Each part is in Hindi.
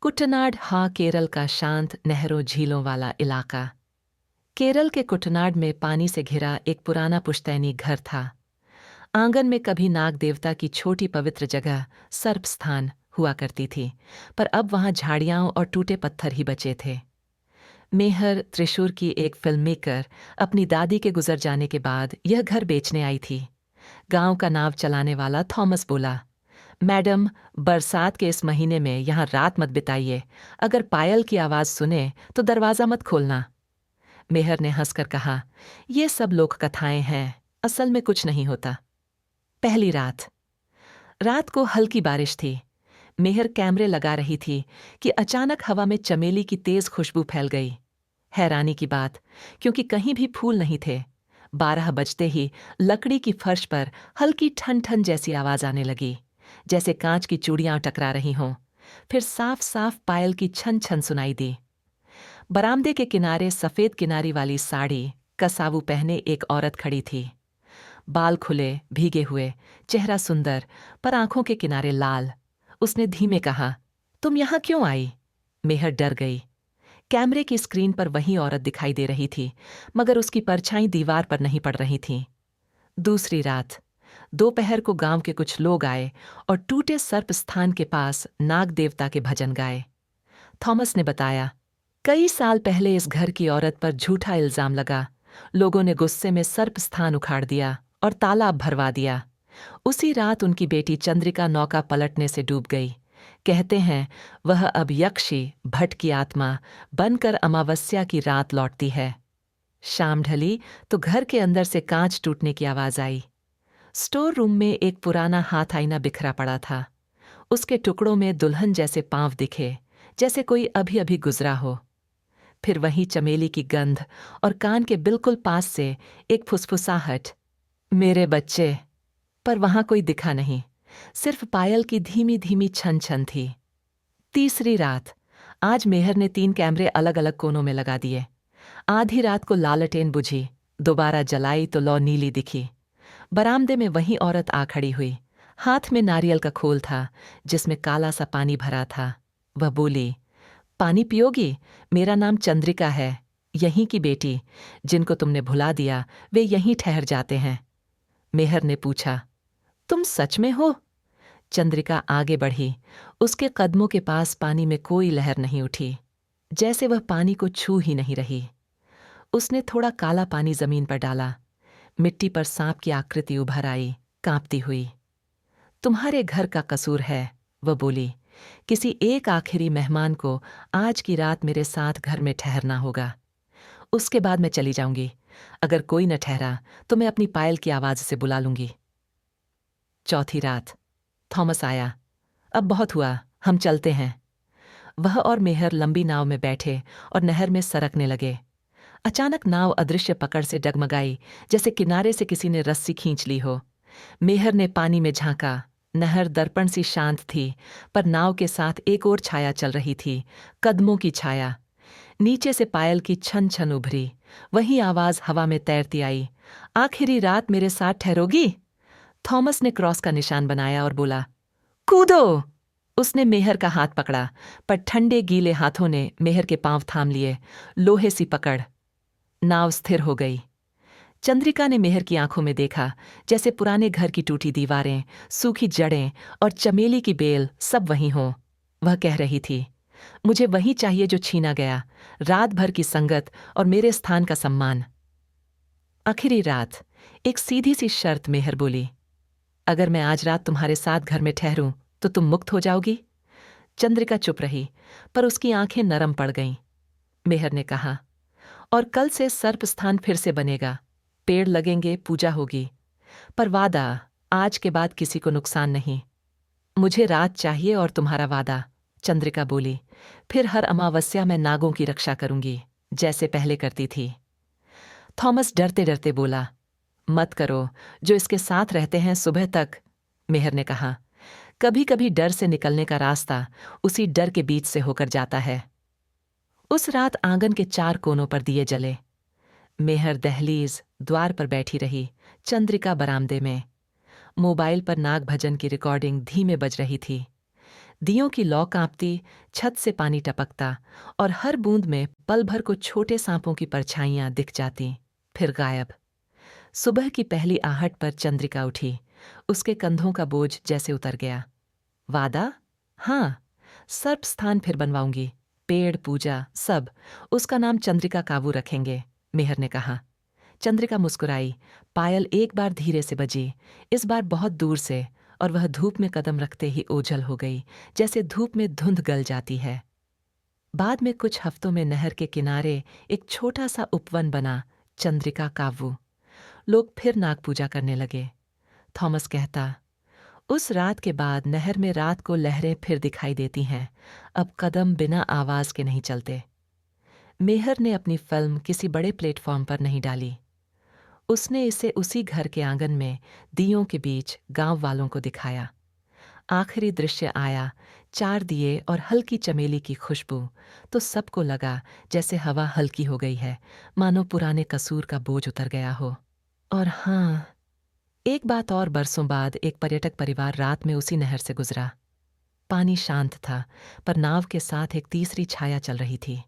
कुटनाड हा केरल का शांत नहरों झीलों वाला इलाका। केरल के कुटनाड में पानी से घिरा एक पुराना पुश्तैनी घर था। आंगन में कभी नाग देवता की छोटी पवित्र जगह सर्प स्थान हुआ करती थी, पर अब वहां झाड़ियां और टूटे पत्थर ही बचे थे। मेहर त्रिशूर की एक फिल्म मेकर अपनी दादी के गुजर जाने के बाद यह घर बेचने आई थी। गांव का नाव चलाने वाला थॉमस बोला, मैडम, बरसात के इस महीने में यहाँ रात मत बिताइए। अगर पायल की आवाज सुने तो दरवाजा मत खोलना। मेहर ने हंसकर कहा, ये सब लोक कथाएं हैं, असल में कुछ नहीं होता। पहली रात। रात को हल्की बारिश थी। मेहर कैमरे लगा रही थी कि अचानक हवा में चमेली की तेज खुशबू फैल गई। हैरानी की बात, क्योंकि कहीं भी फूल नहीं थे। 12 बजते ही लकड़ी की फर्श पर हल्की ठन ठन जैसी आवाज आने लगी, जैसे कांच की चूड़ियां टकरा रही हों। फिर साफ साफ पायल की छन छन सुनाई दी। बरामदे के किनारे सफेद किनारी वाली साड़ी कसावू पहने एक औरत खड़ी थी। बाल खुले, भीगे हुए, चेहरा सुंदर, पर आंखों के किनारे लाल। उसने धीमे कहा, तुम यहां क्यों आई? मेहर डर गई। कैमरे की स्क्रीन पर वही औरत दिखाई दे रही थी, मगर उसकी परछाई दीवार पर नहीं पड़ रही थी। दूसरी रात। दोपहर को गांव के कुछ लोग आए और टूटे सर्प स्थान के पास नाग देवता के भजन गाए। थॉमस ने बताया, कई साल पहले इस घर की औरत पर झूठा इल्जाम लगा। लोगों ने गुस्से में सर्प स्थान उखाड़ दिया और तालाब भरवा दिया। उसी रात उनकी बेटी चंद्रिका नौका पलटने से डूब गई। कहते हैं वह अब यक्षी भट की आत्मा बनकर अमावस्या की रात लौटती है। शाम ढली तो घर के अंदर से कांच टूटने की आवाज आई। स्टोर रूम में एक पुराना हाथ आईना बिखरा पड़ा था। उसके टुकड़ों में दुल्हन जैसे पांव दिखे, जैसे कोई अभी अभी गुजरा हो। फिर वहीं चमेली की गंध और कान के बिल्कुल पास से एक फुसफुसाहट, मेरे बच्चे। पर वहां कोई दिखा नहीं, सिर्फ पायल की धीमी धीमी छन छन थी। तीसरी रात। आज मेहर ने 3 कैमरे अलग अलग कोनों में लगा दिए। आधी रात को लालटेन बुझी, दोबारा जलाई तो लौ नीली दिखी। बरामदे में वही औरत आ खड़ी हुई। हाथ में नारियल का खोल था, जिसमें काला सा पानी भरा था। वह बोली, पानी पियोगी? मेरा नाम चंद्रिका है, यहीं की बेटी। जिनको तुमने भुला दिया वे यहीं ठहर जाते हैं। मेहर ने पूछा, तुम सच में हो? चंद्रिका आगे बढ़ी। उसके कदमों के पास पानी में कोई लहर नहीं उठी, जैसे वह पानी को छू ही नहीं रही। उसने थोड़ा काला पानी जमीन पर डाला। मिट्टी पर सांप की आकृति उभर आई, कांपती हुई। तुम्हारे घर का कसूर है, वह बोली। किसी एक आखिरी मेहमान को आज की रात मेरे साथ घर में ठहरना होगा। उसके बाद मैं चली जाऊंगी। अगर कोई न ठहरा तो मैं अपनी पायल की आवाज से बुला लूंगी। चौथी रात। थॉमस आया। अब बहुत हुआ, हम चलते हैं। वह और मेहर लंबी नाव में बैठे और नहर में सरकने लगे। अचानक नाव अदृश्य पकड़ से डगमगाई, जैसे किनारे से किसी ने रस्सी खींच ली हो। मेहर ने पानी में झांका। नहर दर्पण सी शांत थी, पर नाव के साथ एक और छाया चल रही थी, कदमों की छाया। नीचे से पायल की छन छन उभरी। वही आवाज हवा में तैरती आई, आखिरी रात मेरे साथ ठहरोगी? थॉमस ने क्रॉस का निशान बनाया और बोला, कूदो। उसने मेहर का हाथ पकड़ा, पर ठंडे गीले हाथों ने मेहर के पांव थाम लिए, लोहे सी पकड़। नाव स्थिर हो गई। चंद्रिका ने मेहर की आंखों में देखा, जैसे पुराने घर की टूटी दीवारें, सूखी जड़ें और चमेली की बेल सब वहीं हों। वह कह रही थी, मुझे वही चाहिए जो छीना गया, रात भर की संगत और मेरे स्थान का सम्मान। आखिरी रात। एक सीधी सी शर्त मेहर बोली, अगर मैं आज रात तुम्हारे साथ घर में ठहरूं तो तुम मुक्त हो जाओगी? चंद्रिका चुप रही, पर उसकी आंखें नरम पड़ गईं। मेहर ने कहा, और कल से सर्प स्थान फिर से बनेगा, पेड़ लगेंगे, पूजा होगी। पर वादा, आज के बाद किसी को नुकसान नहीं। मुझे रात चाहिए और तुम्हारा वादा, चंद्रिका बोली। फिर हर अमावस्या मैं नागों की रक्षा करूंगी, जैसे पहले करती थी। थॉमस डरते डरते बोला, मत करो, जो इसके साथ रहते हैं सुबह तक। मेहर ने कहा, कभी कभी डर से निकलने का रास्ता उसी डर के बीच से होकर जाता है। उस रात आंगन के 4 कोनों पर दिए जले। मेहर दहलीज द्वार पर बैठी रही, चंद्रिका बरामदे में। मोबाइल पर नाग भजन की रिकॉर्डिंग धीमे बज रही थी। दियों की लौ कांपती, छत से पानी टपकता और हर बूंद में पल भर को छोटे सांपों की परछाइयां दिख जाती, फिर गायब। सुबह की पहली आहट पर चंद्रिका उठी। उसके कंधों का बोझ जैसे उतर गया। वादा? हाँ, सर्प स्थान फिर बनवाऊंगी। पेड़, पूजा, सब। उसका नाम चंद्रिका काबू रखेंगे, मेहर ने कहा। चंद्रिका मुस्कुराई। पायल एक बार धीरे से बजी, इस बार बहुत दूर से, और वह धूप में कदम रखते ही ओझल हो गई, जैसे धूप में धुंध गल जाती है। बाद में कुछ हफ्तों में नहर के किनारे एक छोटा सा उपवन बना, चंद्रिका काव्वू। लोग फिर नाग पूजा करने लगे। थॉमस कहता, उस रात के बाद नहर में रात को लहरें फिर दिखाई देती हैं। अब कदम बिना आवाज के नहीं चलते। मेहर ने अपनी फिल्म किसी बड़े प्लेटफॉर्म पर नहीं डाली। उसने इसे उसी घर के आंगन में दियों के बीच गांव वालों को दिखाया। आखिरी दृश्य आया, 4 दिए और हल्की चमेली की खुशबू, तो सबको लगा जैसे हवा हल्की हो गई है, मानो पुराने कसूर का बोझ उतर गया हो। और हाँ, एक बात और, बरसों बाद एक पर्यटक परिवार रात में उसी नहर से गुजरा। पानी शांत था, पर नाव के साथ एक तीसरी छाया चल रही थी।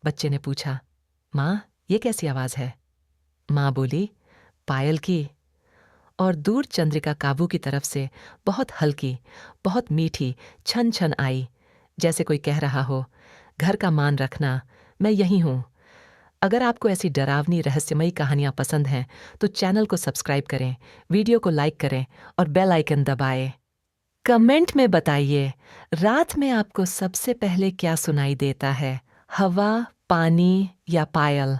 बच्चे ने पूछा, माँ, ये कैसी आवाज है? माँ बोली, पायल की। और दूर चंद्रिका काबू की तरफ से बहुत हल्की, बहुत मीठी छन छन आई, जैसे कोई कह रहा हो, घर का मान रखना, मैं यहीं हूं। अगर आपको ऐसी डरावनी रहस्यमयी कहानियां पसंद हैं तो चैनल को सब्सक्राइब करें, वीडियो को लाइक करें और बेल आइकन दबाएं। कमेंट में बताइए, रात में आपको सबसे पहले क्या सुनाई देता है, हवा, पानी या पायल?